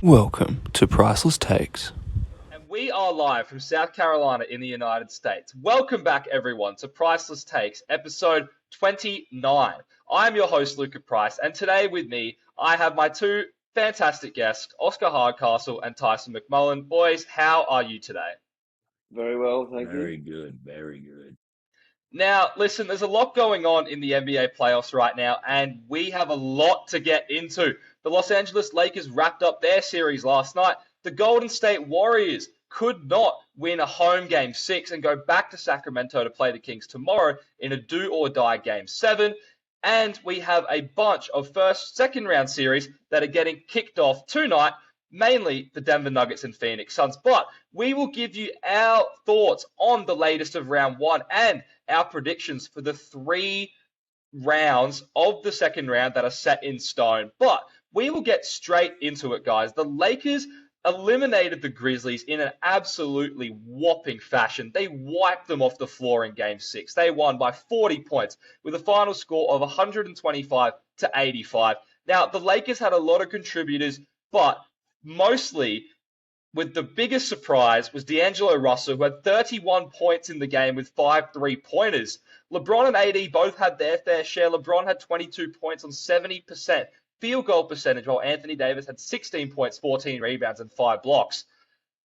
Welcome to Priceless Takes. And we are live from South Carolina in the United States. Welcome back, everyone, to Priceless Takes, episode 29. I'm your host, Luca Price, and today with me, I have my two fantastic guests, Oscar Hardcastle and Tyson McMullen. Boys, how are you today? Very well, thank you. Very good, very good. Now, listen, there's a lot going on in the NBA playoffs right now, and we have a lot to get into. The Los Angeles Lakers wrapped up their series last night. The Golden State Warriors could not win a home game six and go back to Sacramento to play the Kings tomorrow in a do or die game seven. And we have a bunch of second round series that are getting kicked off tonight, mainly the Denver Nuggets and Phoenix Suns. But we will give you our thoughts on the latest of round one and our predictions for the three rounds of the second round that are set in stone. But we will get straight into it, guys. The Lakers eliminated the Grizzlies in an absolutely whopping fashion. They wiped them off the floor in game six. They won by 40 points with a final score of 125 to 85. Now, the Lakers had a lot of contributors, but mostly with the biggest surprise was D'Angelo Russell, who had 31 points in the game with 5 3-pointers. LeBron and AD both had their fair share. LeBron had 22 points on 70% field goal percentage, while Anthony Davis had 16 points, 14 rebounds, and 5 blocks.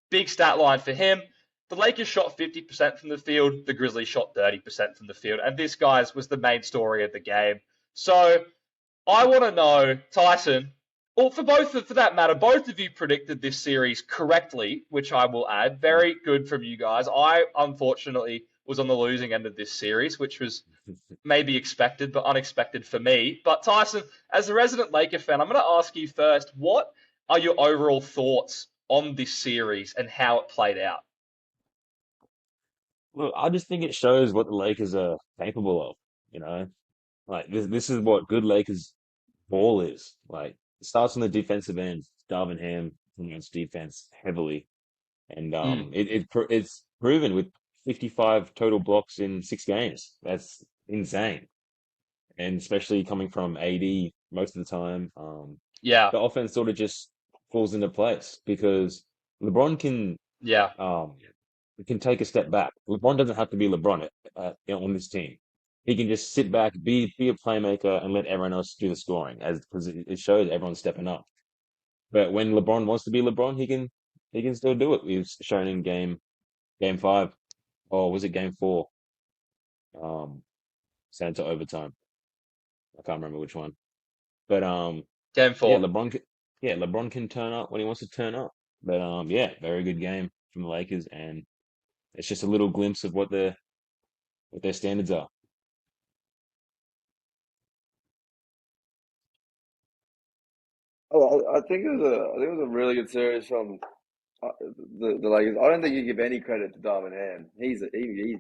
Big stat line for him. The Lakers shot 50% from the field. The Grizzlies shot 30% from the field. And this, guys, was the main story of the game. So I want to know, Tyson, well, for that matter, both of you predicted this series correctly, which I will add. Very good from you guys. I, unfortunately, was on the losing end of this series, which was maybe expected, but unexpected for me. But Tyson, as a resident Laker fan, I'm going to ask you first, what are your overall thoughts on this series and how it played out? Look, I just think it shows what the Lakers are capable of, you know? Like this is what good Lakers ball is. Like it starts on the defensive end. Darvin Ham promotes defense heavily. And Mm, it's proven with 55 total blocks in 6 games. That's insane. And especially coming from AD most of the time, yeah, the offense sort of just falls into place because LeBron yeah. um can take a step back. LeBron doesn't have to be LeBron on this team. He can just sit back, be a playmaker, and let everyone else do the scoring, as because it shows everyone's stepping up. But when LeBron wants to be LeBron, he can still do it. We've shown in game five, or was it game four? Um, sent to overtime. I can't remember which one. But Game yeah, four. LeBron can turn up when he wants to turn up. But yeah, very good game from the Lakers, and it's just a little glimpse of what their standards are. Oh, I think it was a really good series from the Lakers. I don't think you give any credit to Darvin Ham. He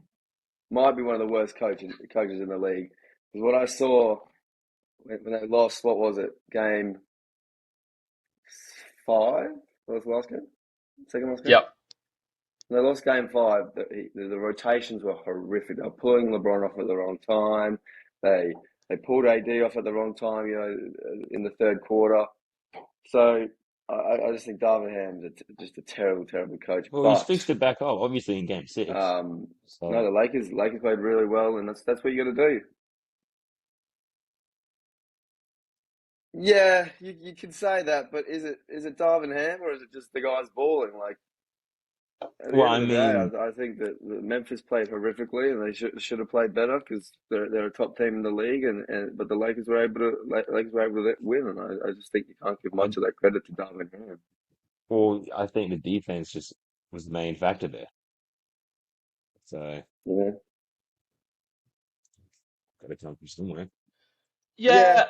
might be one of the worst coaches in the league. Because what I saw when they lost, what was it? Game five? What was the last game? Second last game? Yep. When they lost game five. The rotations were horrific. They were pulling LeBron off at the wrong time. They they pulled AD off at the wrong time. In the third quarter. So I just think Darvin Ham's just a terrible, terrible coach. Well, he's But fixed it back up, obviously in game six. no, So, the Lakers played really well, and that's what you got to do. Yeah, you can say that, but is it Darvin Ham or is it just the guys balling? Like at the well, end I of the day, mean, I think that Memphis played horrifically, and they should have played better because they're a top team in the league, and but the Lakers were able to win, and I just think you can't give I much of that credit to Darvin Ham. I think the defense just was the main factor there. So, Yeah, got to come from somewhere. Yeah,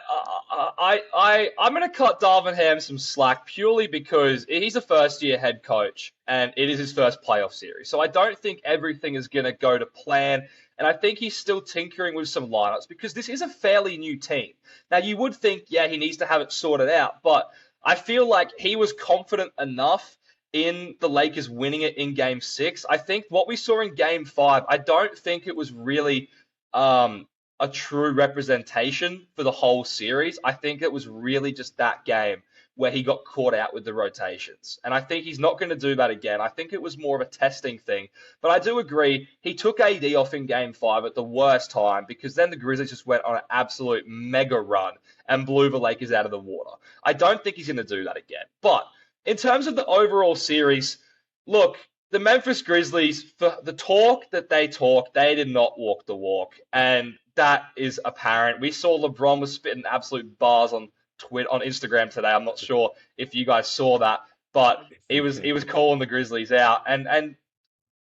I'm going to cut Darvin Ham some slack purely because he's a first year head coach and it is his first playoff series. So I don't think everything is going to go to plan. And I think he's still tinkering with some lineups because this is a fairly new team. Now, you would think, yeah, he needs to have it sorted out, but I feel like he was confident enough in the Lakers winning it in game six. I think what we saw in game five, I don't think it was really. Um, a true representation for the whole series. I think it was really just that game where he got caught out with the rotations. And I think he's not going to do that again. I think it was more of a testing thing. But I do agree, he took AD off in game 5 at the worst time because then the Grizzlies just went on an absolute mega run and blew the Lakers out of the water. I don't think he's going to do that again. But in terms of the overall series, look, the Memphis Grizzlies, for the talk that they talk, they did not walk the walk. And that is apparent. We saw LeBron was spitting absolute bars on Twitter, on Instagram today. I'm not sure if you guys saw that, but he was calling the Grizzlies out. And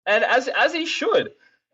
as he should.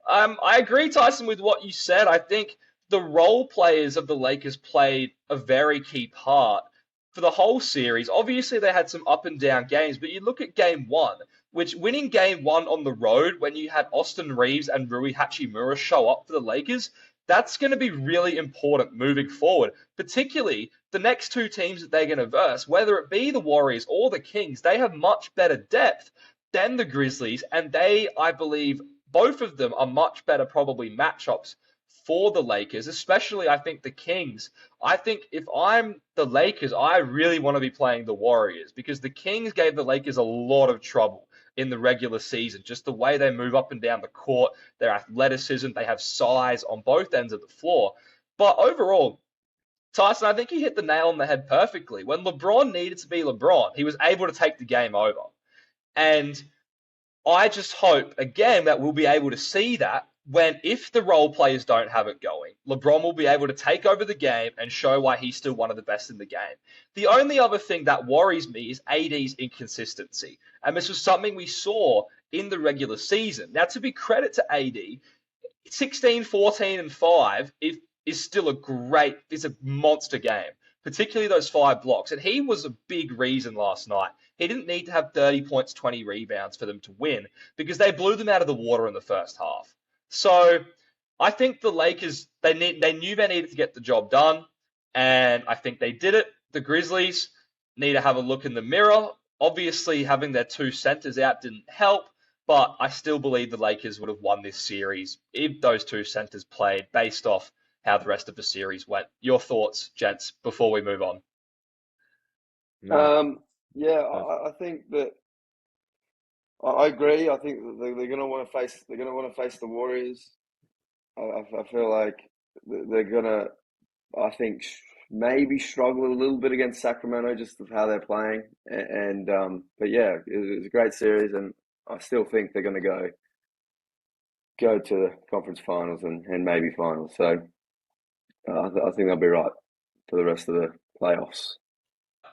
I agree, Tyson, with what you said. I think the role players of the Lakers played a very key part for the whole series. Obviously, they had some up and down games, but you look at game 1, which winning game 1 on the road when you had Austin Reeves and Rui Hachimura show up for the Lakers, that's going to be really important moving forward, particularly the next two teams that they're going to verse, whether it be the Warriors or the Kings. They have much better depth than the Grizzlies, and they, I believe, both of them are much better probably matchups for the Lakers, especially I think the Kings. I think if I'm the Lakers, I really want to be playing the Warriors because the Kings gave the Lakers a lot of trouble in the regular season. Just the way they move up and down the court, their athleticism, they have size on both ends of the floor. But overall, Tyson, I think he hit the nail on the head perfectly. When LeBron needed to be LeBron, he was able to take the game over. And I just hope, again, that we'll be able to see that when, if the role players don't have it going, LeBron will be able to take over the game and show why he's still one of the best in the game. The only other thing that worries me is AD's inconsistency. And this was something we saw in the regular season. Now, to be credit to AD, 16, 14, and 5 is still is a monster game, particularly those 5 blocks. And he was a big reason last night. He didn't need to have 30 points, 20 rebounds for them to win because they blew them out of the water in the first half. So I think the Lakers, they knew they needed to get the job done, and I think they did it. The Grizzlies need to have a look in the mirror. Obviously, having their 2 centers out didn't help, but I still believe the Lakers would have won this series if those 2 centers played based off how the rest of the series went. Your thoughts, gents, before we move on? No, Yeah, uh, I think that I agree. I think that they're going to want to face the Warriors. I feel like they're going to, I think, maybe struggle a little bit against Sacramento just of how they're playing. But yeah, it was a great series, and I still think they're going to go to the conference finals and maybe finals. So I think they'll be right for the rest of the playoffs.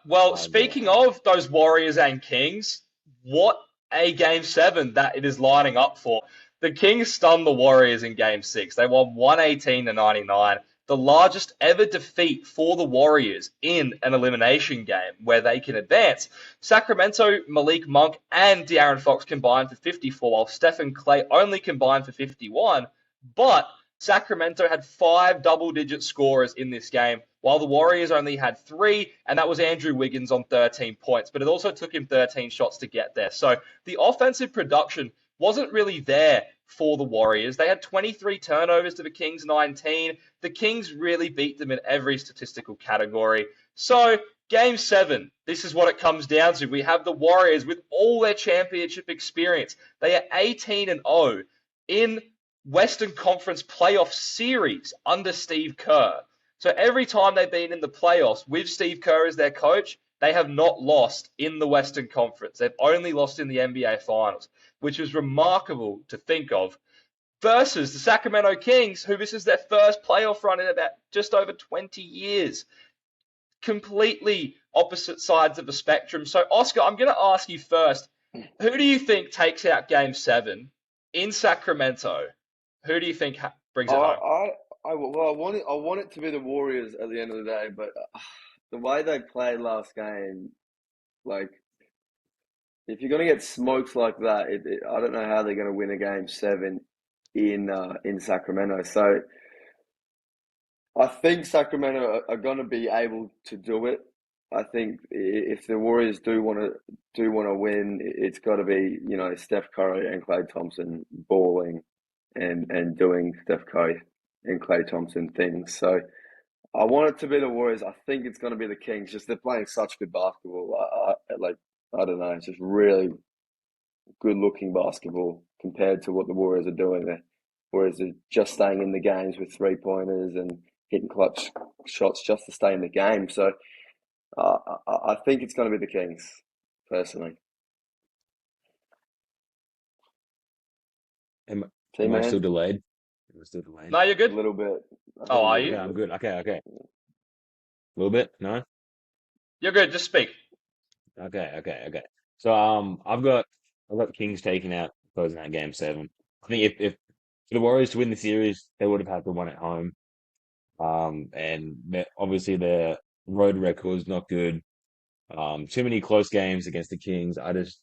Well, I agree. speaking of those Warriors and Kings, what a game 7 that it is lining up for. The Kings stunned the Warriors in game 6. They won 118-99, the largest ever defeat for the Warriors in an elimination game where they can advance. Sacramento, Malik Monk, and De'Aaron Fox combined for 54, while Stephen Clay only combined for 51. But Sacramento had 5 double-digit scorers in this game, while the Warriors only had 3, and that was Andrew Wiggins on 13 points. But it also took him 13 shots to get there. So the offensive production wasn't really there for the Warriors. They had 23 turnovers to the Kings 19. The Kings really beat them in every statistical category. So game 7, this is what it comes down to. We have the Warriors with all their championship experience. They are 18-0 in Western Conference playoff series under Steve Kerr. So every time they've been in the playoffs with Steve Kerr as their coach, they have not lost in the Western Conference. They've only lost in the NBA Finals, which is remarkable to think of, versus the Sacramento Kings, who this is their first playoff run in about just over 20 years. Completely opposite sides of the spectrum. So, Oscar, I'm going to ask you first, who do you think takes out Game 7 in Sacramento? Who do you think brings it home? I want it to be the Warriors at the end of the day, but the way they played last game, like, if you're going to get smokes like that, I don't know how they're going to win a game 7 in Sacramento. So I think Sacramento are going to be able to do it. I think if the Warriors do want to win, it's got to be, Steph Curry and Klay Thompson balling and doing Steph Curry and Klay Thompson things. So I want it to be the Warriors. I think it's going to be the Kings. Just they're playing such good basketball. I don't know. It's just really good looking basketball compared to what the Warriors are doing. The Warriors are just staying in the games with 3-pointers and hitting clutch shots just to stay in the game. So I think it's going to be the Kings, personally. Am, am I still T-Man, delayed? Am I still delayed? No, you're a good. little bit. I Oh, think a are little Okay, you? I'm bit. good. Okay. A little bit? No? You're good. Just speak. Okay. So I've got the Kings taking out closing out game seven. I think if for the Warriors to win the series, they would have had to win at home. And obviously their road record is not good. Too many close games against the Kings. I just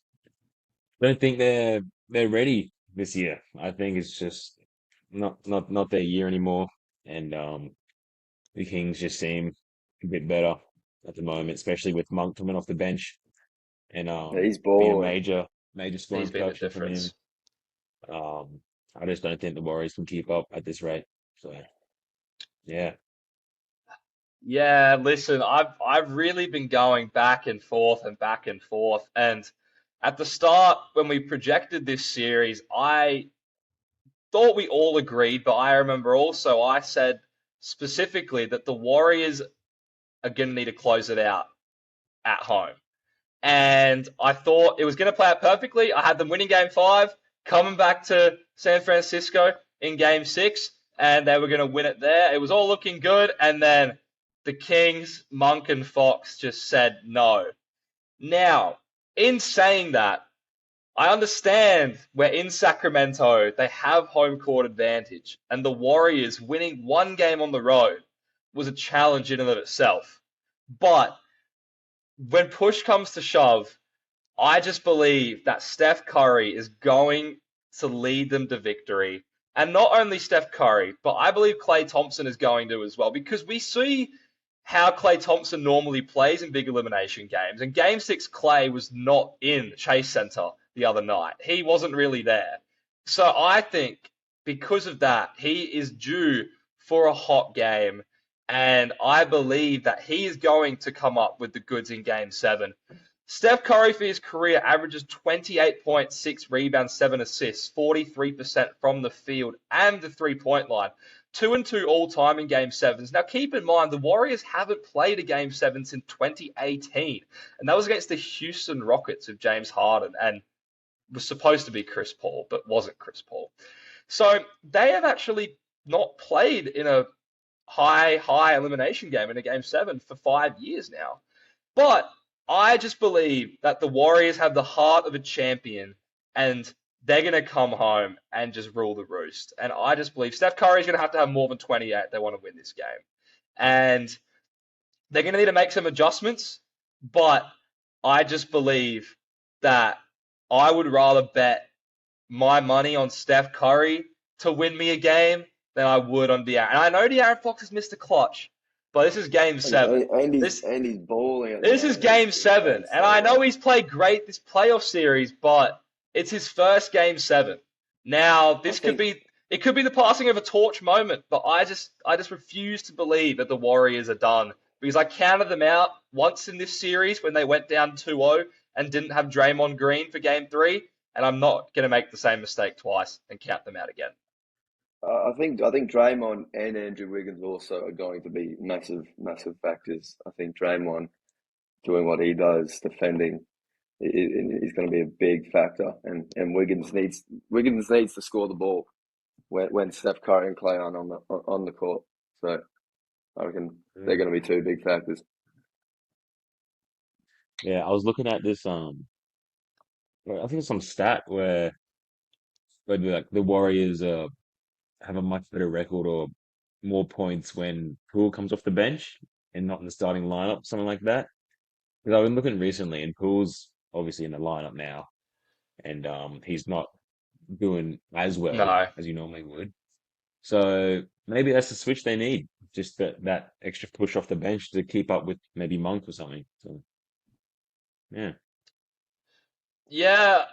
don't think they're ready this year. I think it's just not their year anymore. And the Kings just seem a bit better at the moment, especially with Monk coming off the bench and Yeah, he's being a balling. major He's scoring been the production from him. difference. I just don't think the Warriors can keep up at this rate. So yeah. Yeah, listen, I've really been going back and forth and back and forth. And at the start, when we projected this series, I thought we all agreed, but I remember also I said specifically that the Warriors are going to need to close it out at home. And I thought it was going to play out perfectly. I had them winning game five, coming back to San Francisco in game six, and they were going to win it there. It was all looking good. And then the Kings, Monk, and Fox just said no. Now, in saying that, I understand we're in Sacramento. They have home court advantage, and the Warriors winning one game on the road was a challenge in and of itself. But when push comes to shove, I just believe that Steph Curry is going to lead them to victory. And not only Steph Curry, but I believe Klay Thompson is going to as well, because we see how Klay Thompson normally plays in big elimination games. And game six, Klay was not in Chase Center the other night. He wasn't really there. So I think because of that, he is due for a hot game. And I believe that he is going to come up with the goods in game seven. Steph Curry for his career averages 28.6 rebounds, 7 assists, 43% from the field and the 3-point line. 2-2 all time in game sevens. Now keep in mind the Warriors haven't played a game seven since 2018, and that was against the Houston Rockets of James Harden and was supposed to be Chris Paul, but wasn't Chris Paul. So they have actually not played in a high elimination game in a game seven for 5 years now. But I just believe that the Warriors have the heart of a champion and they're going to come home and just rule the roost. And I just believe Steph Curry is going to have more than 28 if they want to win this game. And they're going to need to make some adjustments, but I just believe that I would rather bet my money on Steph Curry to win me a game than I would on De'Aaron. And I know De'Aaron Fox has missed a clutch, but this is game seven. This And he's balling at the this is moment. game He's seven, playing and so I know well. he's played great this playoff series, but it's his first game seven. Now, I this could think be it could be the passing of a torch moment, but I just refuse to believe that the Warriors are done because I counted them out once in this series when they went down 2-0 and didn't have Draymond Green for game three, and I'm not going to make the same mistake twice and count them out again. I think Draymond and Andrew Wiggins also are going to be massive factors. I think Draymond doing what he does, defending, is going to be a big factor, and Wiggins needs to score the ball when Steph Curry and Klay aren't on the court. So I reckon they're Mm. going to be two big factors. Yeah, I was looking at this I think it's some stat where like the Warriors have a much better record or more points when Poole comes off the bench and not in the starting lineup, something like that. Because I've been looking recently, and Poole's obviously in the lineup now, and he's not doing as well No. as you normally would. So maybe that's the switch they need, just that extra push off the bench to keep up with maybe Monk or something. So yeah, Yeah,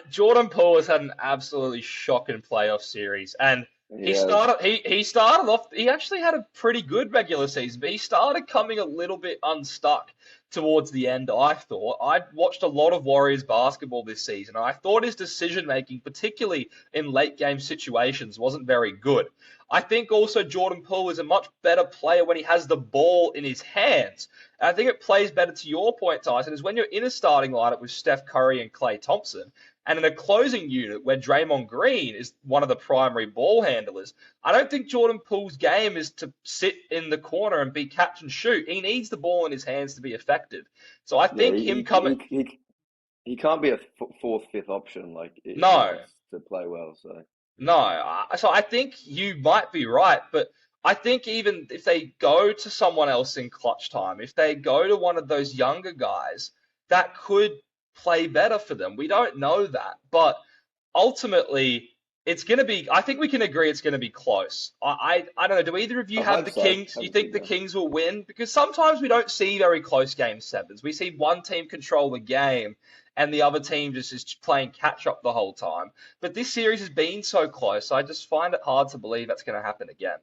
Jordan Poole has had an absolutely shocking playoff series, and He Yeah, started. He started off. He actually had a pretty good regular season, but he started coming a little bit unstuck towards the end. I thought I'd watched a lot of Warriors basketball this season, and I thought his decision making, particularly in late game situations, wasn't very good. I think also Jordan Poole is a much better player when he has the ball in his hands. And I think it plays better to your point, Tyson, is when you're in a starting lineup with Steph Curry and Klay Thompson. And in a closing unit where Draymond Green is one of the primary ball handlers, I don't think Jordan Poole's game is to sit in the corner and be catch and shoot. He needs the ball in his hands to be effective. So I yeah. think him coming. He can't be a fourth, fifth option like if he No, wants to play well. So no. So I think you might be right, but I think even if they go to someone else in clutch time, if they go to one of those younger guys, that could play better for them. We don't know that, but ultimately, it's going to be. I think we can agree it's going to be close. I don't know. Do either of you I have hope the so. Kings? Do Hope you it be think the Kings will win? Because sometimes we don't see very close game sevens. We see one team control the game and the other team just is playing catch up the whole time. But this series has been so close. I just find it hard to believe that's going to happen again.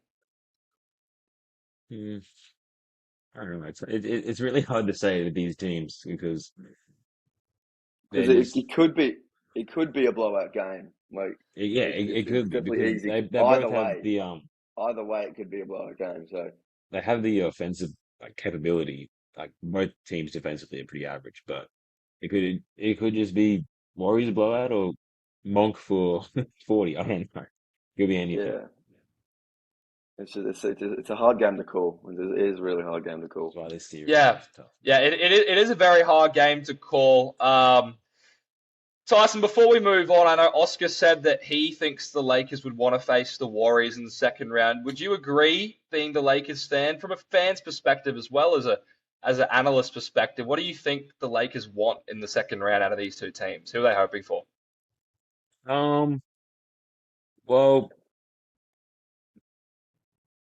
Hmm, I don't know. It's really hard to say with these teams because they're because just it could be a blowout game. Like yeah, it it's could be definitely because easy they either both have way. Either way, it could be a blowout game. So they have the offensive like capability. Like both teams defensively are pretty average, but it could just be Warriors blowout or Monk for 40. I don't know. It could be anything. yeah, it's a hard game to call. It is a really hard game to That's call. why this series is Yeah, just tough. yeah. It is a very hard game to call. Tyson, before we move on, I know Oscar said that he thinks the Lakers would want to face the Warriors in the second round. Would you agree, being the Lakers fan, from a fan's perspective as well as an analyst perspective? What do you think the Lakers want in the second round out of these two teams? Who are they hoping for? Um, well,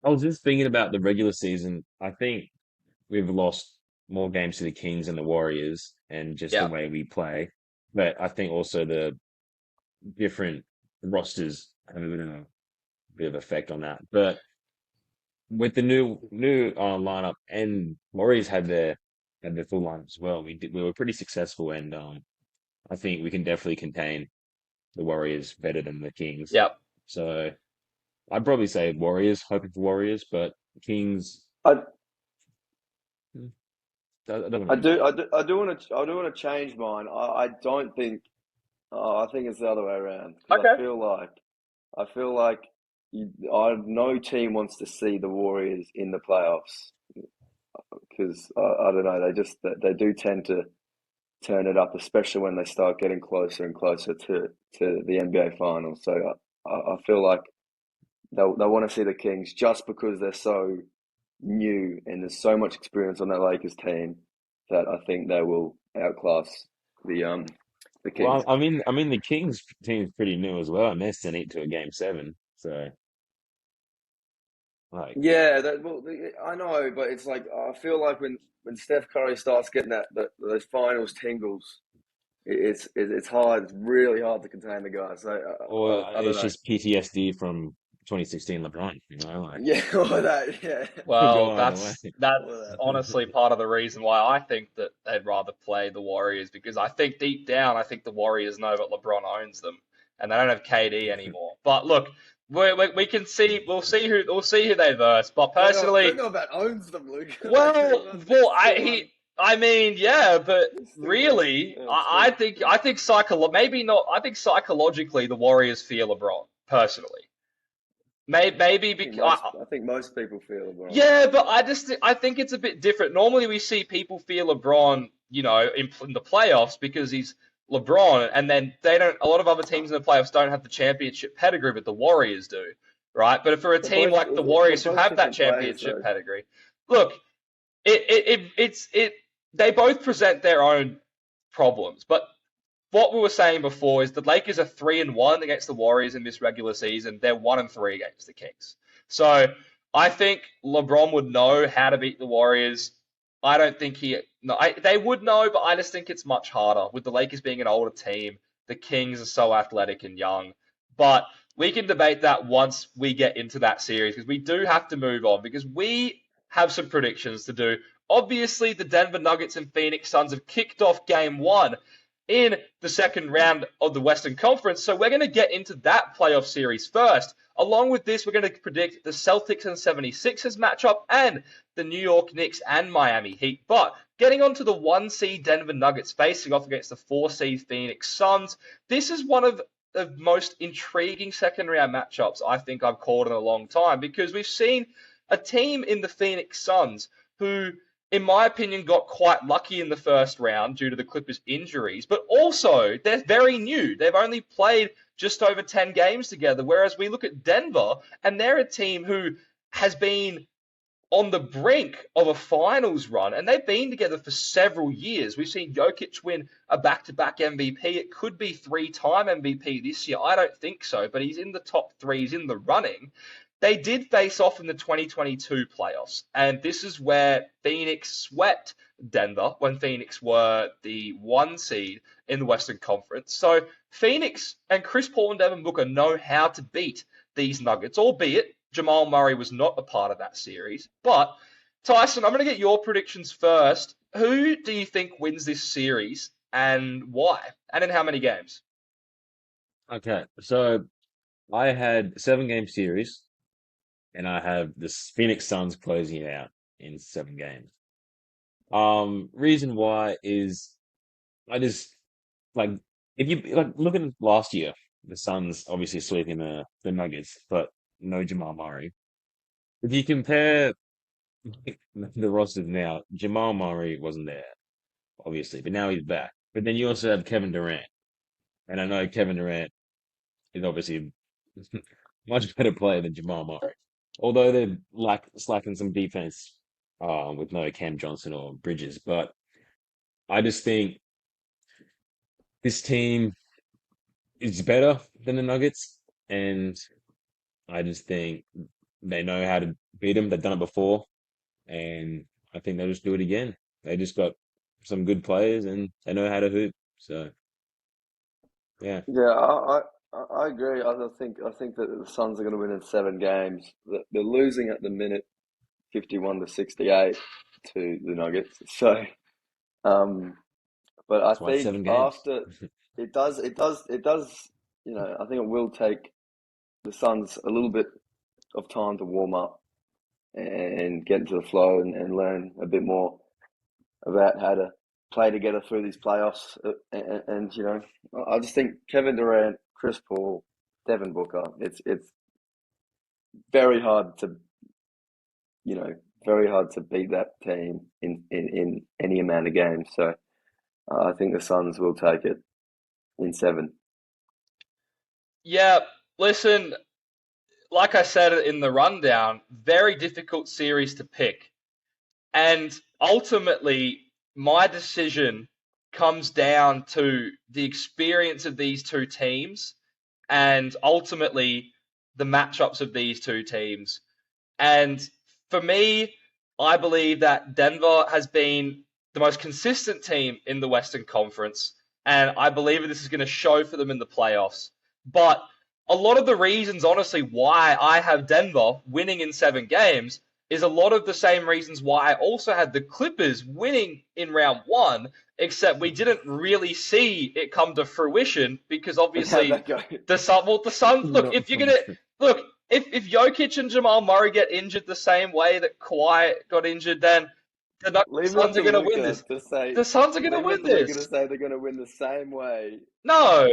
I was just thinking about the regular season. I think we've lost more games to the Kings and the Warriors and just the Yeah, way we play. But I think also the different rosters have a bit of effect on that. But with the new lineup and Warriors had their full lineup as well. We were pretty successful and I think we can definitely contain the Warriors better than the Kings. yeah. So I'd probably say Warriors, hoping for Warriors, but Kings, I hmm, that doesn't really matter. I do want to change mine. I don't think. I think it's the other way around because Okay. I feel like no team wants to see the Warriors in the playoffs because I don't know they do tend to turn it up, especially when they start getting closer and closer to the NBA finals. So I feel like they want to see the Kings just because they're so new and there's so much experience on that Lakers team that I think they will outclass the um the Kings. Well, I mean, the Kings team's pretty new as well, and they're sent it to a game seven. So, like, Yeah, I know, but it's like I feel like when Steph Curry starts getting those finals tingles, it's hard. It's really hard to contain the guy. So or I don't it's know. just PTSD from 2016 LeBron, like, Yeah, or that. Yeah, it could go Well, either way. or that's that. honestly part of the reason why I think that they'd rather play the Warriors because I think deep down I think the Warriors know that LeBron owns them and they don't have KD anymore. But look, we can see we'll see who they verse. But Don't personally, know about owns them, Luke. Like they well, must be well, still I mean, yeah, but still must. really, Yeah, it's still. I think maybe not. I think psychologically the Warriors fear LeBron personally. Maybe because I think most people feel LeBron. yeah, but I think it's a bit different. Normally we see people fear LeBron, in the playoffs because he's LeBron, and then they don't. A lot of other teams in the playoffs don't have the championship pedigree, but the Warriors do, right? But for a team like the They're Warriors who both have that different players, championship though. pedigree, look, they both present their own problems, but what we were saying before is the Lakers are 3-1 against the Warriors in this regular season. They're 1-3 against the Kings. So I think LeBron would know how to beat the Warriors. I don't think they would know, but I just think it's much harder with the Lakers being an older team. The Kings are so athletic and young. But We can debate that once we get into that series because we do have to move on because we have some predictions to do. Obviously, the Denver Nuggets and Phoenix Suns have kicked off game one in the second round of the Western Conference. So we're going to get into that playoff series first. Along with this, we're going to predict the Celtics and 76ers matchup and the New York Knicks and Miami Heat. But getting on to the 1 seed Denver Nuggets facing off against the 4 seed Phoenix Suns, this is one of the most intriguing second round matchups I think I've called in a long time because we've seen a team in the Phoenix Suns who, in my opinion, got quite lucky in the first round due to the Clippers' injuries, but also they're very new. They've only played just over 10 games together, whereas we look at Denver and they're a team who has been on the brink of a finals run, and they've been together for several years. We've seen Jokic win a back-to-back MVP. It could be 3-time MVP this year. I don't think so, but he's in the top three. He's in the running. They did face off in the 2022 playoffs, and this is where Phoenix swept Denver when Phoenix were the 1 seed in the Western Conference. So Phoenix and Chris Paul and Devin Booker know how to beat these Nuggets, albeit Jamal Murray was not a part of that series. But Tyson, I'm going to get your predictions first. Who do you think wins this series and why? And in how many games? Okay, so I had 7 game series, and I have the Phoenix Suns closing it out in 7 games. Reason why is I just like if you like look at last year, the Suns obviously sweeping the Nuggets, but no Jamal Murray. If you compare the rosters now, Jamal Murray wasn't there, obviously, but now he's back. But then you also have Kevin Durant, and I know Kevin Durant is obviously a much better player than Jamal Murray. Although they're slacking some defense with no Cam Johnson or Bridges, but I just think this team is better than the Nuggets, and I just think they know how to beat them. They've done it before, and I think they'll just do it again. They just got some good players, and they know how to hoop. So yeah, Yeah, I agree. I think that the Suns are going to win in 7 games. They're losing at the minute, 51-68 to the Nuggets. So, but I that's why it's think 7 games. after it does. I think it will take the Suns a little bit of time to warm up and get into the flow and learn a bit more about how to play together through these playoffs. I just think Kevin Durant, Chris Paul, Devin Booker. It's very hard to very hard to beat that team in any amount of games. So I think the Suns will take it in 7. Yeah, listen, like I said in the rundown, very difficult series to pick. And ultimately, my decision comes down to the experience of these two teams and ultimately the matchups of these two teams. And for me, I believe that Denver has been the most consistent team in the Western Conference. And I believe that this is going to show for them in the playoffs. But a lot of the reasons, honestly, why I have Denver winning in 7 games is a lot of the same reasons why I also had the Clippers winning in round one, except we didn't really see it come to fruition because And how'd obviously that go? the Suns, look, Not if you're gonna from look, if Jokic and Jamal Murray get injured the same way that Kawhi got injured, then the Leave it up Suns are to gonna win Luca this. to say. The Suns are gonna Leave it up win to Luca to this. say they're going to win the same way No,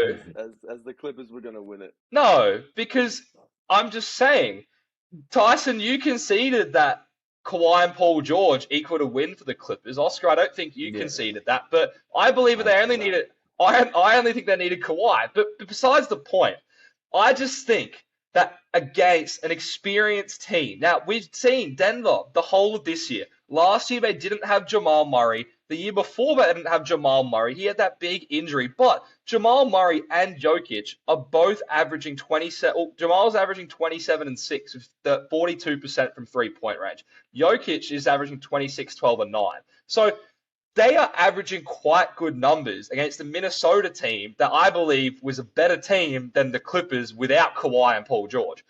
as the Clippers were going to win it. no, because I'm just saying, Tyson, you conceded that Kawhi and Paul George equaled a win for the Clippers. Oscar, I don't think you yeah, conceded that, but I believe that I they only No. needed. I only think they needed Kawhi. But besides the point, I just think that against an experienced team. Now, we've seen Denver the whole of this year. Last year, they didn't have Jamal Murray. The year before, they didn't have Jamal Murray. He had that big injury. But Jamal Murray and Jokic are both averaging 27. Well, Jamal's averaging 27 and 6 with the 42% from 3-point range. Jokic is averaging 26, 12, and 9. So they are averaging quite good numbers against the Minnesota team that I believe was a better team than the Clippers without Kawhi and Paul George.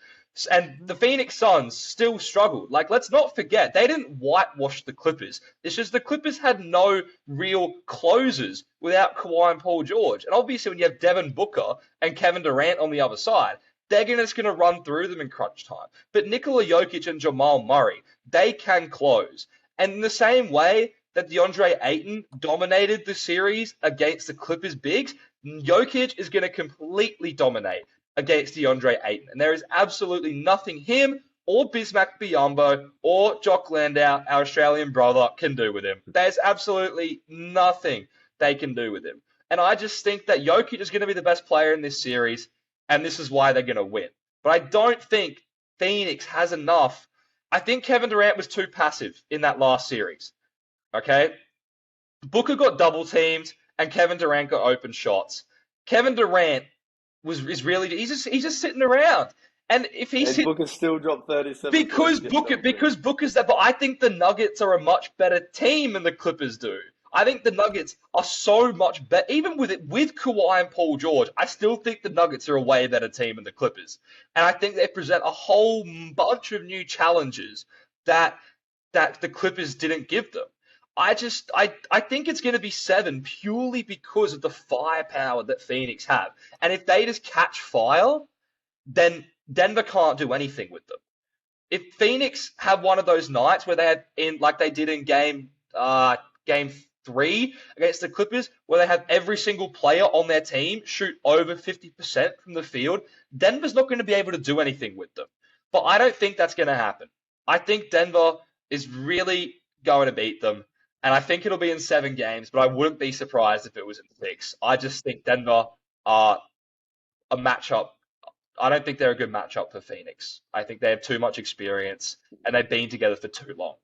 And the Phoenix Suns still struggled. Like, let's not forget, they didn't whitewash the Clippers. It's just the Clippers had no real closers without Kawhi and Paul George. And obviously, when you have Devin Booker and Kevin Durant on the other side, they're just going to run through them in crunch time. But Nikola Jokic and Jamal Murray, they can close. And in the same way that DeAndre Ayton dominated the series against the Clippers bigs, Jokic is going to completely dominate against DeAndre Ayton. And there is absolutely nothing him or Bismack Biyombo or Jock Landau, our Australian brother, can do with him. There's absolutely nothing they can do with him. And I just think that Jokic is going to be the best player in this series, and this is why they're going to win. But I don't think Phoenix has enough. I think Kevin Durant was too passive in that last series. Okay? Booker got double teamed, and Kevin Durant got open shots. Kevin Durant he's just sitting around. And if he's Booker still dropped 37 because Booker's that, but I think the Nuggets are a much better team than the Clippers do. I think the Nuggets are so much better. Even with Kawhi and Paul George, I still think the Nuggets are a way better team than the Clippers. And I think they present a whole bunch of new challenges that the Clippers didn't give them. I think it's going to be 7 purely because of the firepower that Phoenix have. And if they just catch fire, then Denver can't do anything with them. If Phoenix have one of those nights where they had like they did in game 3 against the Clippers, where they have every single player on their team shoot over 50% from the field, Denver's not going to be able to do anything with them. But I don't think that's going to happen. I think Denver is really going to beat them. And I think it'll be in 7 games, but I wouldn't be surprised if it was in 6. I just think Denver are a matchup. I don't think they're a good matchup for Phoenix. I think they have too much experience, and they've been together for too long.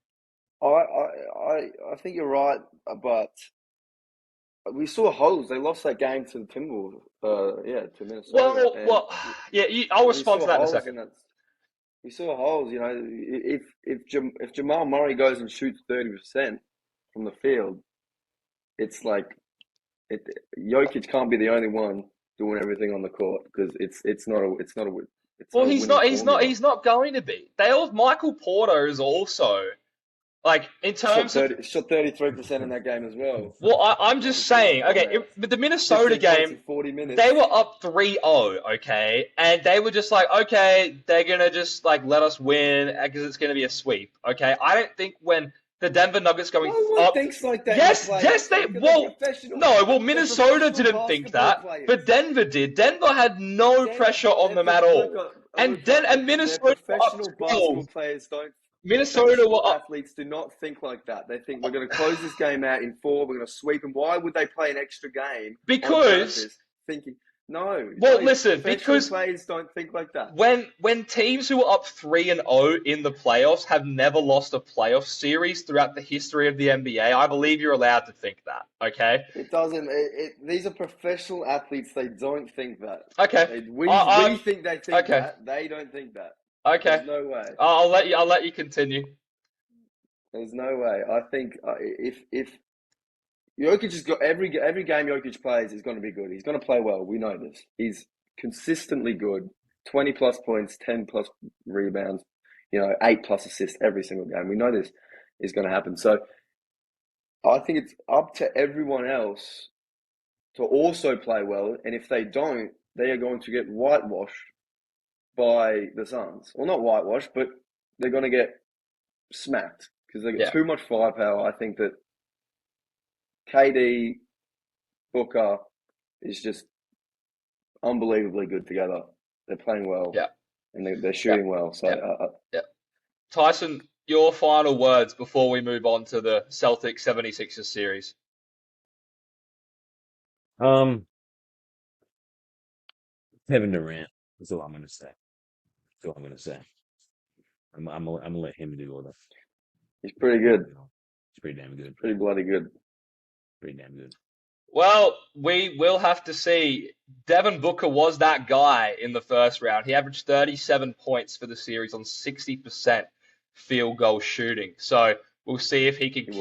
I think you're right, but we saw holes. They lost that game to the Timberwolves. To Minnesota. I'll respond to that in a second. We saw holes. You know, if Jamal Murray goes and shoots 30% from the field, it's like Jokic can't be the only one doing everything on the court because it's not a he's not going to be. Michael Porter is also like in terms of shot 33% in that game as well. Well, I'm just saying, okay, but the Minnesota game, 40 minutes. They were up 3-0, okay, and they were just like, okay, they're gonna just like let us win because it's gonna be a sweep, okay. I don't think when the Denver Nuggets going up. Thinks like that. Yes, they. Well, no. Well, Minnesota didn't think that, but Denver did. Denver had no pressure on them at all, and Minnesota professional basketball players don't. Athletes do not think like that. They think we're going to close this game out in 4. We're going to sweep them. Why would they play an extra game? Because thinking. No. Well, listen, because players don't think like that. When teams who are up 3-0 in the playoffs have never lost a playoff series throughout the history of the NBA, I believe you're allowed to think that. Okay. It doesn't. These are professional athletes. They don't think that. Okay. We think they think that. They don't think that. Okay. There's no way. I'll let you continue. There's no way. I think if Jokic has got every game Jokic plays is going to be good. He's going to play well. We know this. He's consistently good. 20 plus points, 10 plus rebounds, 8 plus assists every single game. We know this is going to happen. So I think it's up to everyone else to also play well. And if they don't, they are going to get whitewashed by the Suns. Well, not whitewashed, but they're going to get smacked because they get too much firepower. I think that KD, Booker is just unbelievably good together. They're playing well. Yeah. And they're shooting well. So, Tyson, your final words before we move on to the Celtics 76ers series. Kevin Durant. That's all I'm going to say. I'm gonna let him do all that. He's pretty good. He's pretty damn good. Pretty bloody good. Pretty damn good. Well, we will have to see. Devin Booker was that guy in the first round. He averaged 37 points for the series on 60% field goal shooting. So we'll see if he can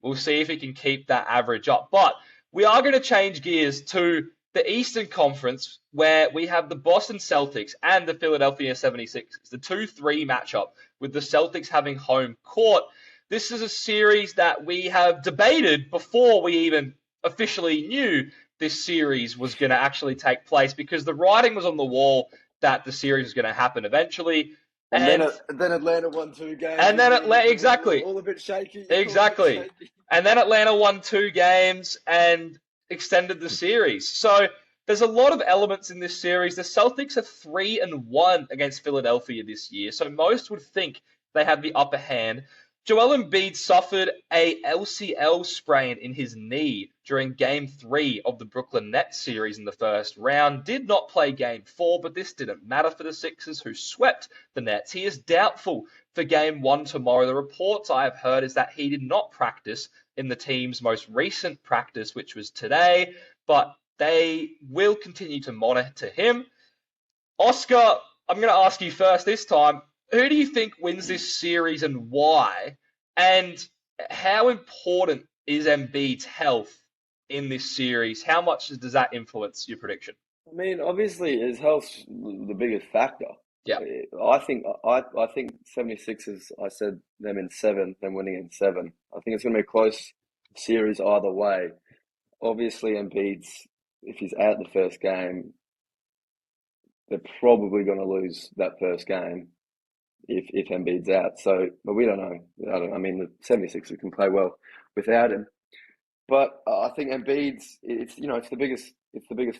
We'll see if he can keep that average up. But we are going to change gears to the Eastern Conference, where we have the Boston Celtics and the Philadelphia 76ers, the 2-3 matchup, with the Celtics having home court. This is a series that we have debated before we even officially knew this series was going to actually take place, because the writing was on the wall that the series was going to happen eventually. And then Atlanta won 2 games. And then Atlanta, exactly. All a bit shaky. Exactly. And then Atlanta won 2 games and extended the series. So there's a lot of elements in this series. The Celtics are 3-1 against Philadelphia this year, so most would think they have the upper hand. Joel Embiid suffered a LCL sprain in his knee during Game 3 of the Brooklyn Nets series in the first round. Did not play Game 4, but this didn't matter for the Sixers, who swept the Nets. He is doubtful for Game 1 tomorrow. The reports I have heard is that he did not practice in the team's most recent practice, which was today, but they will continue to monitor him. Oscar, I'm going to ask you first this time. Who do you think wins this series and why? And how important is Embiid's health in this series? How much does that influence your prediction? I mean, obviously, his health's the biggest factor. Yeah. I think 76ers, I said them in 7, them winning in 7. I think it's going to be a close series either way. Obviously, Embiid's, if he's out the first game, they're probably going to lose that first game if Embiid's out. So, but we don't know. I mean, the 76ers can play well without him. But I think Embiid's, it's the biggest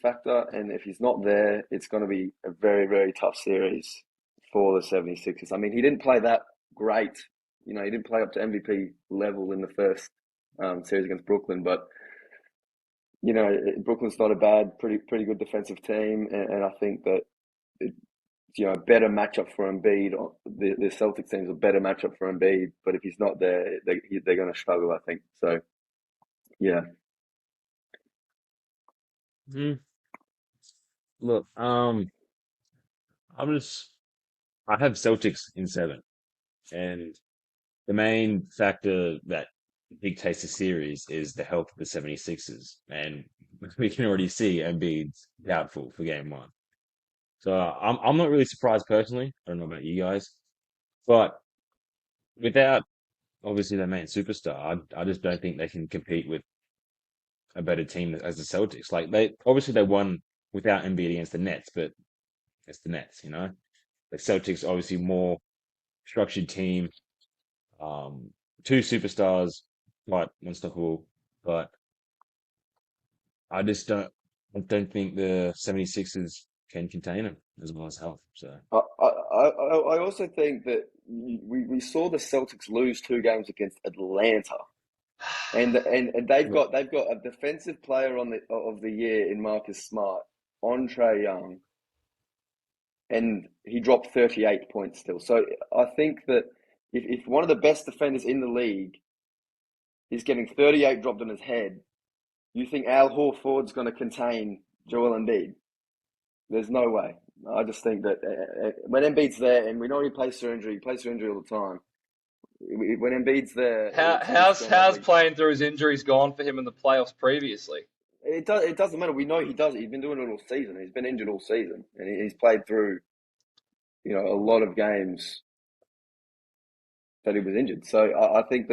factor, and if he's not there, it's going to be a very, very tough series for the 76ers. I mean, he didn't play that great. He didn't play up to MVP level in the first series against Brooklyn, but Brooklyn's not a bad, pretty good defensive team, and I think that a better matchup for Embiid. The Celtics team's a better matchup for Embiid, but if he's not there, they're going to struggle, I think. So, yeah. Look, I have Celtics in 7, and the main factor that dictates the series is the health of the 76ers, and we can already see Embiid's doubtful for Game 1. So I'm not really surprised personally. I don't know about you guys, but without obviously their main superstar, I just don't think they can compete with a better team as the Celtics. Like they won without Embiid against the Nets, but it's the Nets, The Celtics obviously more structured team, 2 superstars, quite unstoppable, but I don't think the 76ers can contain him as well as health. So I also think that we saw the Celtics lose 2 games against Atlanta, and they've got a defensive player of the year in Marcus Smart, on Trae Young, and he dropped 38 points still. So I think that if one of the best defenders in the league is getting 38 dropped on his head, you think Al Horford's going to contain Joel Embiid? There's no way. I just think that when Embiid's there, and we know he plays through injury all the time. When Embiid's there, how's playing through his injuries gone for him in the playoffs previously? It doesn't matter. We know he does it. He's been doing it all season. He's been injured all season, and he's played through, a lot of games that he was injured. So I think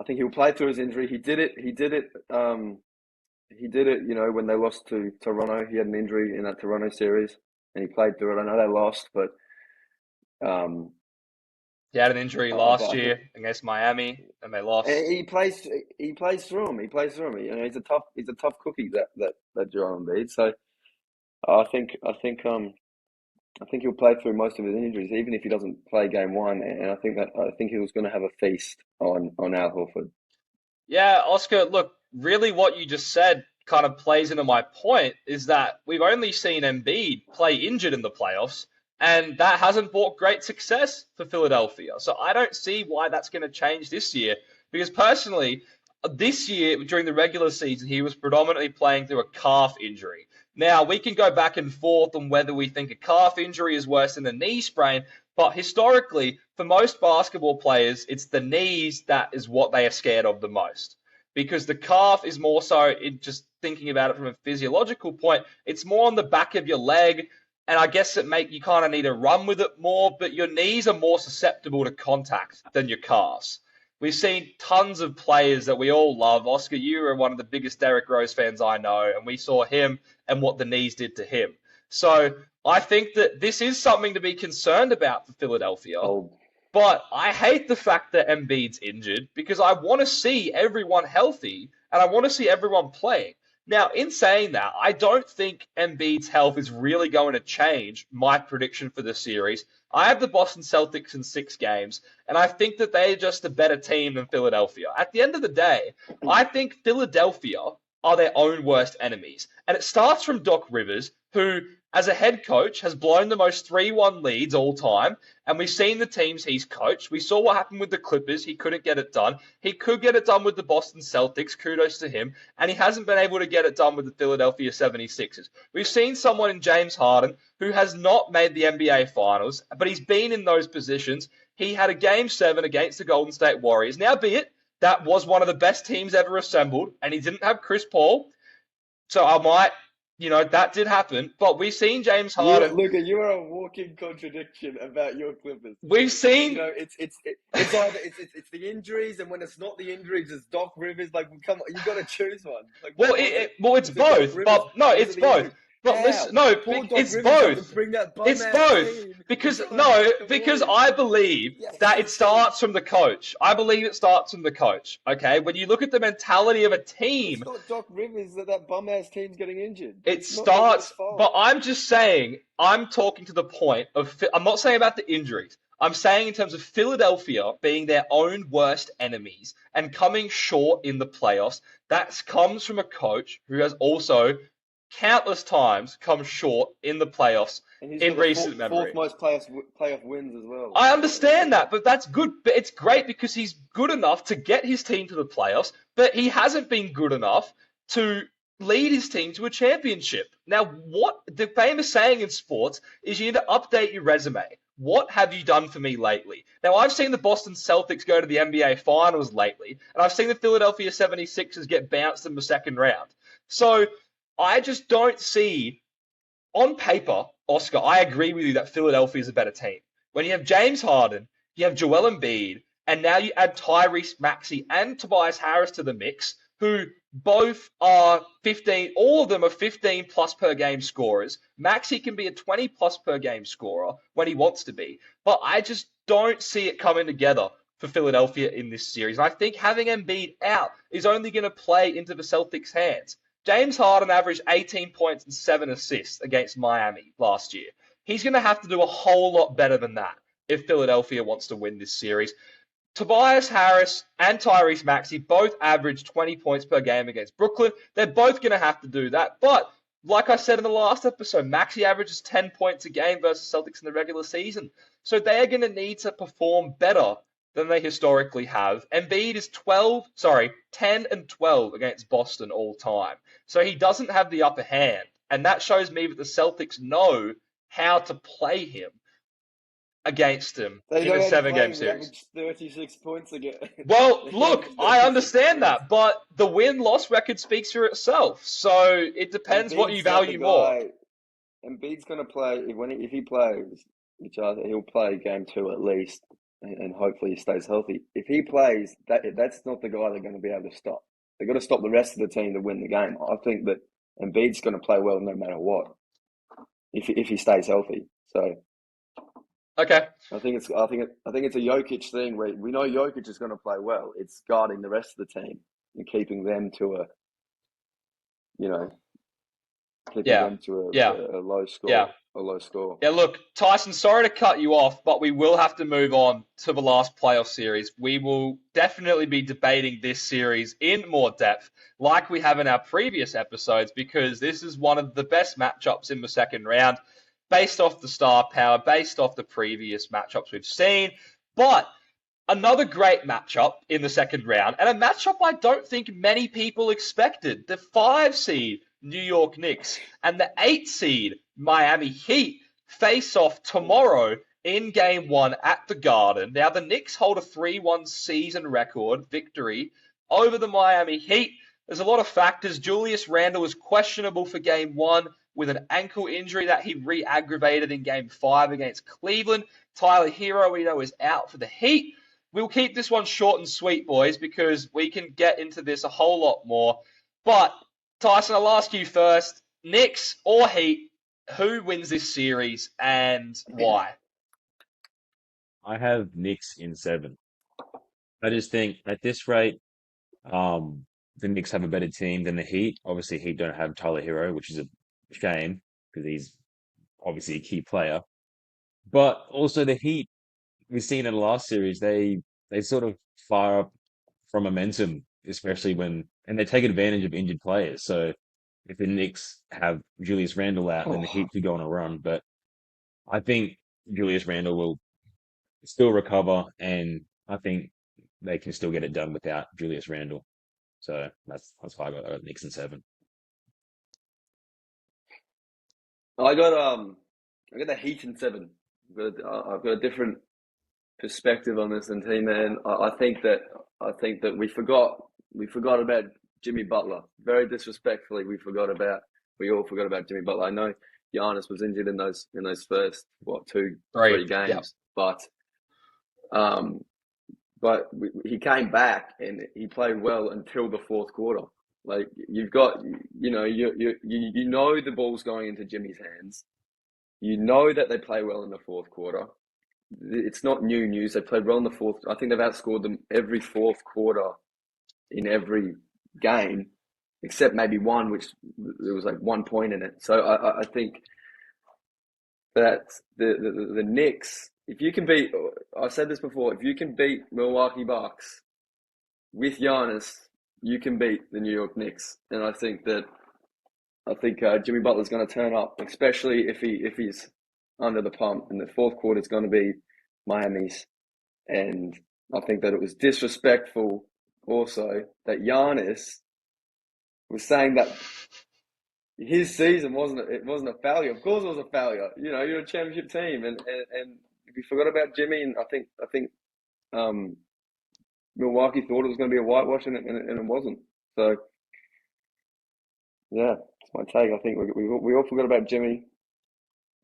he'll play through his injury. He did it. When they lost to Toronto, he had an injury in that Toronto series, and he played through it. I know they lost, but he had an injury last year against Miami, and they lost. He plays through him. He's a tough cookie, that Joel Embiid. So I think he'll play through most of his injuries, even if he doesn't play Game 1. And I think he was going to have a feast on Al Horford. Yeah, Oscar, look, really what you just said kind of plays into my point, is that we've only seen Embiid play injured in the playoffs, and that hasn't brought great success for Philadelphia. So I don't see why that's going to change this year, because personally, this year, during the regular season, he was predominantly playing through a calf injury. Now, we can go back and forth on whether we think a calf injury is worse than a knee sprain, But historically, for most basketball players, it's the knees that is what they are scared of the most. Because the calf is more so, just thinking about it from a physiological point, it's more on the back of your leg. And I guess you kind of need to run with it more, but your knees are more susceptible to contact than your calves. We've seen tons of players that we all love. Oscar, you are one of the biggest Derrick Rose fans I know, and we saw him and what the knees did to him. So I think that this is something to be concerned about for Philadelphia. Oh, But I hate the fact that Embiid's injured because I want to see everyone healthy and I want to see everyone playing. Now, in saying that, I don't think Embiid's health is really going to change my prediction for the series. I have the Boston Celtics in 6 games, and I think that they're just a better team than Philadelphia. At the end of the day, I think Philadelphia are their own worst enemies. And it starts from Doc Rivers, who, as a head coach, has blown the most 3-1 leads all time. And we've seen the teams he's coached. We saw what happened with the Clippers. He couldn't get it done. He could get it done with the Boston Celtics. Kudos to him. And he hasn't been able to get it done with the Philadelphia 76ers. We've seen someone in James Harden who has not made the NBA Finals, but he's been in those positions. He had a Game 7 against the Golden State Warriors. Now, be it, that was one of the best teams ever assembled, and he didn't have Chris Paul. So that did happen. But we've seen James Harden. Luca, you are a walking contradiction about your Clippers. We've seen. It's either it's the injuries, and when it's not the injuries, it's Doc Rivers. Like, come on, you got to choose one. Like, it's both. But no, it's both. But listen, no, it's both. It's both because I believe that it starts from the coach. I believe it starts from the coach. Okay, when you look at the mentality of a team, it's not Doc Rivers that bum ass team's getting injured. It starts. But I'm just saying. I'm talking to the point of. I'm not saying about the injuries. I'm saying in terms of Philadelphia being their own worst enemies and coming short in the playoffs. That comes from a coach who has also countless times come short in the playoffs in recent memory. Fourth most playoff wins as well. I understand that, but that's good. But it's great because he's good enough to get his team to the playoffs, but he hasn't been good enough to lead his team to a championship. Now, what the famous saying in sports is you need to update your resume. What have you done for me lately? Now, I've seen the Boston Celtics go to the NBA Finals lately, and I've seen the Philadelphia 76ers get bounced in the second round. So I just don't see, on paper, Oscar, I agree with you that Philadelphia is a better team. When you have James Harden, you have Joel Embiid, and now you add Tyrese Maxey and Tobias Harris to the mix, who both are 15, all of them are 15 plus per game scorers. Maxey can be a 20 plus per game scorer when he wants to be. But I just don't see it coming together for Philadelphia in this series. And I think having Embiid out is only going to play into the Celtics' hands. James Harden averaged 18 points and 7 assists against Miami last year. He's going to have to do a whole lot better than that if Philadelphia wants to win this series. Tobias Harris and Tyrese Maxey both averaged 20 points per game against Brooklyn. They're both going to have to do that. But like I said in the last episode, Maxey averages 10 points a game versus Celtics in the regular season. So they are going to need to perform better than they historically have. Embiid is 10 and 12 against Boston all time. So he doesn't have the upper hand. And that shows me that the Celtics know how to play him against him in a 7-game series. 36 points again. Well, look, I understand that, but the win-loss record speaks for itself. So it depends what you value more. Embiid's going to play, if he plays, which he'll play game 2 at least, and hopefully he stays healthy. If he plays, that's not the guy they're going to be able to stop. They've got to stop the rest of the team to win the game. I think that Embiid's going to play well no matter what, if he stays healthy. So, okay, I think it's a Jokic thing where we know Jokic is going to play well. It's guarding the rest of the team and keeping them to a low score. Yeah. A low score. Yeah, look, Tyson, sorry to cut you off, but we will have to move on to the last playoff series. We will definitely be debating this series in more depth, like we have in our previous episodes, because this is one of the best matchups in the second round, based off the star power, based off the previous matchups we've seen. But another great matchup in the second round, and a matchup I don't think many people expected. The 5 seed New York Knicks and the 8 seed Miami Heat face off tomorrow in Game 1 at the Garden. Now, the Knicks hold a 3-1 season record victory over the Miami Heat. There's a lot of factors. Julius Randle was questionable for Game 1 with an ankle injury that he re-aggravated in Game 5 against Cleveland. Tyler Hero, we know, is out for the Heat. We'll keep this one short and sweet, boys, because we can get into this a whole lot more. But, Tyson, I'll ask you first. Knicks or Heat, who wins this series and why? I have Knicks in 7. I just think at this rate, the Knicks have a better team than the Heat. Obviously, Heat don't have Tyler Hero, which is a shame because he's obviously a key player. But also the Heat, we've seen in the last series, they sort of fire up from momentum, especially and they take advantage of injured players. So if the Knicks have Julius Randle out, then the Heat could go on a run. But I think Julius Randle will still recover, and I think they can still get it done without Julius Randle. So that's why I got Knicks in 7. I got the Heat in 7. I've got a different perspective on this than T-Man. I think that we forgot about Jimmy Butler. Very disrespectfully, we all forgot about Jimmy Butler. I know Giannis was injured in those first 3 games, Yep. but he came back and he played well until the fourth quarter. Like you know the ball's going into Jimmy's hands. You know that they play well in the fourth quarter. It's not new news. They played well in the fourth. I think they've outscored them every fourth quarter in every game, except maybe one, which there was like 1 point in it. So I think that the Knicks, if you can beat, I said this before, if you can beat Milwaukee Bucks with Giannis, you can beat the New York Knicks. And I think Jimmy Butler's going to turn up, especially if he's under the pump. And the fourth quarter is going to be Miami's. And I think that it was disrespectful also that Giannis was saying that his season wasn't a failure. Of course it was a failure. You know, you're a championship team, and we forgot about Jimmy, and I think Milwaukee thought it was going to be a whitewash, and it wasn't. So yeah, that's my take. I think we all forgot about Jimmy,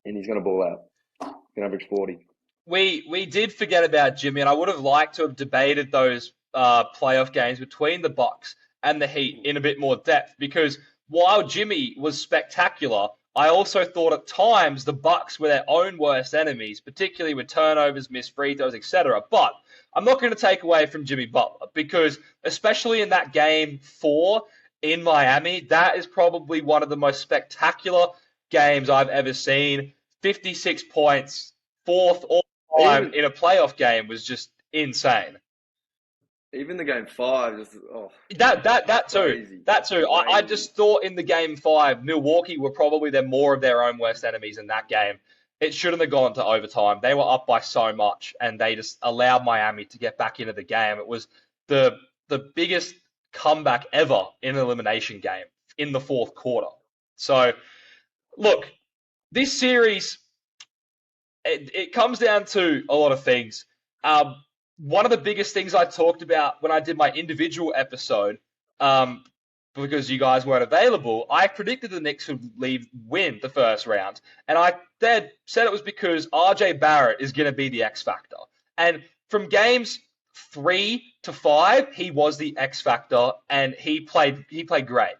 and he's going to ball out. He's going to average 40. We did forget about Jimmy, and I would have liked to have debated those playoff games between the Bucks and the Heat in a bit more depth, because while Jimmy was spectacular, I also thought at times the Bucks were their own worst enemies, particularly with turnovers, missed free throws, etc. But I'm not going to take away from Jimmy Butler, because especially in that Game 4 in Miami, that is probably one of the most spectacular games I've ever seen. 56 points, fourth all time in a playoff game was just insane. Even the Game 5, That too. crazy. That too. I just thought in the Game 5, Milwaukee were probably more of their own worst enemies in that game. It shouldn't have gone to overtime. They were up by so much, and they just allowed Miami to get back into the game. It was the biggest comeback ever in an elimination game in the fourth quarter. So, look, this series, it comes down to a lot of things. One of the biggest things I talked about when I did my individual episode, because you guys weren't available, I predicted the Knicks would win the first round. And I said it was because RJ Barrett is going to be the X factor. And from games 3 to 5, he was the X factor, and he played great.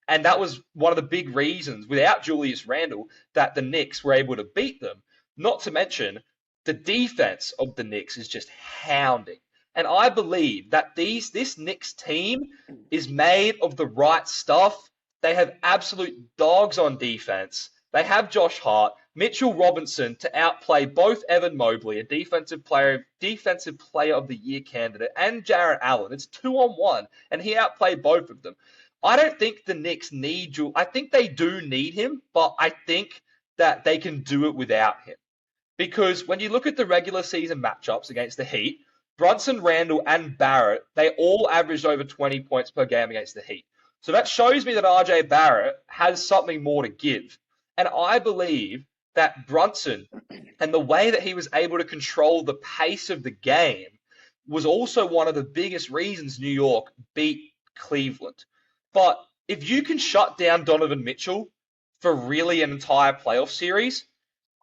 And that was one of the big reasons, without Julius Randle, that the Knicks were able to beat them. Not to mention, the defense of the Knicks is just hounding. And I believe that this Knicks team is made of the right stuff. They have absolute dogs on defense. They have Josh Hart, Mitchell Robinson to outplay both Evan Mobley, a defensive player of the year candidate, and Jarrett Allen. It's 2-on-1, and he outplayed both of them. I don't think the Knicks need I think they do need him, but I think that they can do it without him. Because when you look at the regular season matchups against the Heat, Brunson, Randle, and Barrett, they all averaged over 20 points per game against the Heat. So that shows me that RJ Barrett has something more to give. And I believe that Brunson and the way that he was able to control the pace of the game was also one of the biggest reasons New York beat Cleveland. But if you can shut down Donovan Mitchell for really an entire playoff series,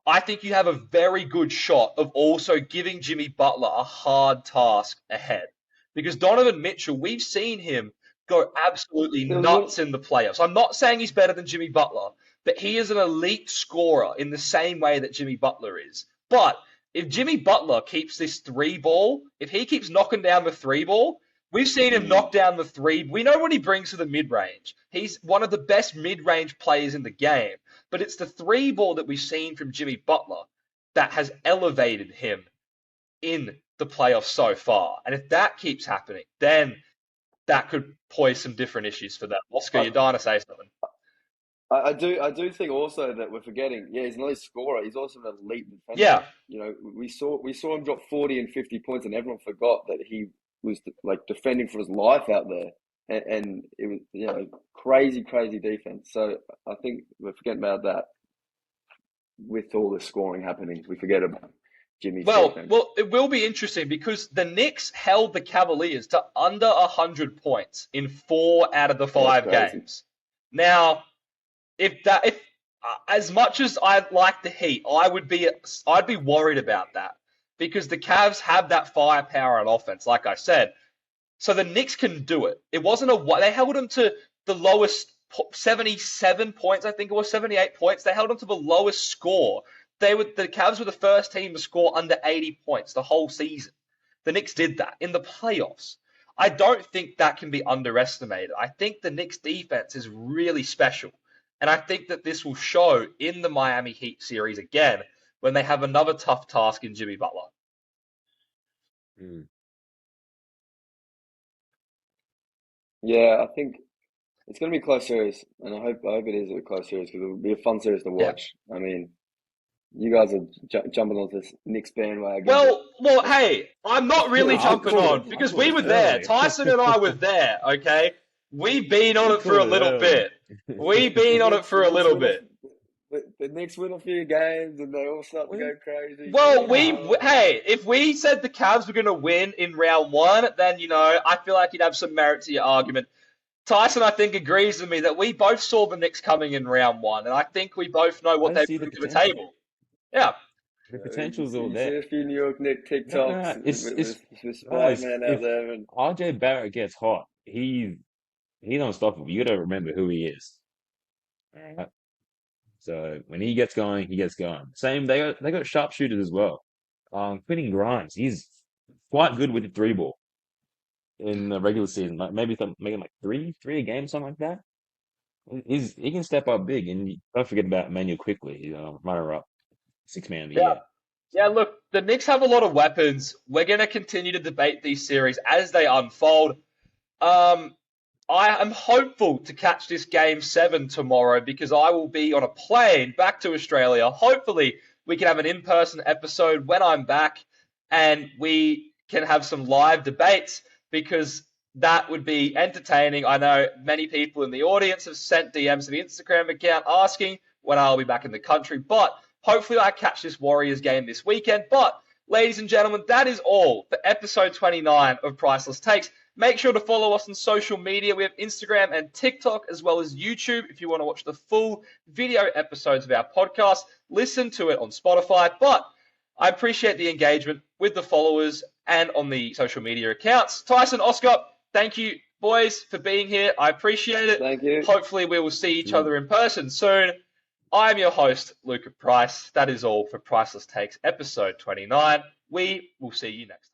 I think you have a very good shot of also giving Jimmy Butler a hard task ahead. Because Donovan Mitchell, we've seen him go absolutely nuts in the playoffs. I'm not saying he's better than Jimmy Butler, but he is an elite scorer in the same way that Jimmy Butler is. But if Jimmy Butler keeps this three ball, if he keeps knocking down the three ball, we've seen him knock down the three. We know what he brings to the mid-range. He's one of the best mid-range players in the game. But it's the three ball that we've seen from Jimmy Butler that has elevated him in the playoffs so far. And if that keeps happening, then that could pose some different issues for them. Oscar, you're dying to say something. I do think also that we're forgetting. Yeah, he's an elite scorer. He's also an elite defender. Yeah. You know, we saw him drop 40 and 50 points, and everyone forgot that he was like defending for his life out there, and it was crazy defense. So I think we're forgetting about that. With all the scoring happening, we forget about Jimmy's defense. Well, it will be interesting because the Knicks held the Cavaliers to under 100 points in 4 out of the 5 games. Now, if as much as I like the Heat, I'd be worried about that because the Cavs have that firepower on offense, like I said. So the Knicks can do it. It wasn't they held them to the lowest 77 points, I think it was 78 points. They held them to the lowest score. The Cavs were the first team to score under 80 points the whole season. The Knicks did that in the playoffs. I don't think that can be underestimated. I think the Knicks defense is really special. And I think that this will show in the Miami Heat series again when they have another tough task in Jimmy Butler. Yeah, I think it's going to be a close series, and I hope it is a close series because it'll be a fun series to watch. Yeah. I mean, you guys are jumping on this Knicks bandwagon. Well, hey, I'm not really jumping on because we were there. Tyson and I were there, okay? We've been on it for a little bit. We've been on it for a little bit. The Knicks win a few games and they all start to go crazy. Well, hey, if we said the Cavs were going to win in round 1, then, I feel like you'd have some merit to your argument. Tyson, I think, agrees with me that we both saw the Knicks coming in round 1, and I think we both know what they bring to the table. Yeah. The potential's all there. See a few New York Knicks TikToks. It's Spider-Man out there. And RJ Barrett gets hot. He's unstoppable. You got to remember who he is. All right. So when he gets going, he gets going. Same, they got sharpshooters as well. Quentin Grimes, he's quite good with the three ball in the regular season. Like maybe making like three a game, something like that. He can step up big, and don't forget about Emmanuel quickly. Runner up, 6 man of the year. Yeah, look, the Knicks have a lot of weapons. We're going to continue to debate these series as they unfold. I am hopeful to catch this Game 7 tomorrow because I will be on a plane back to Australia. Hopefully, we can have an in-person episode when I'm back and we can have some live debates because that would be entertaining. I know many people in the audience have sent DMs to the Instagram account asking when I'll be back in the country, but hopefully I catch this Warriors game this weekend. But, ladies and gentlemen, that is all for episode 29 of Priceless Takes. Make sure to follow us on social media. We have Instagram and TikTok as well as YouTube if you want to watch the full video episodes of our podcast. Listen to it on Spotify. But I appreciate the engagement with the followers and on the social media accounts. Tyson, Oscar, thank you, boys, for being here. I appreciate it. Thank you. Hopefully we will see each other in person soon. I'm your host, Luca Price. That is all for Priceless Takes episode 29. We will see you next time.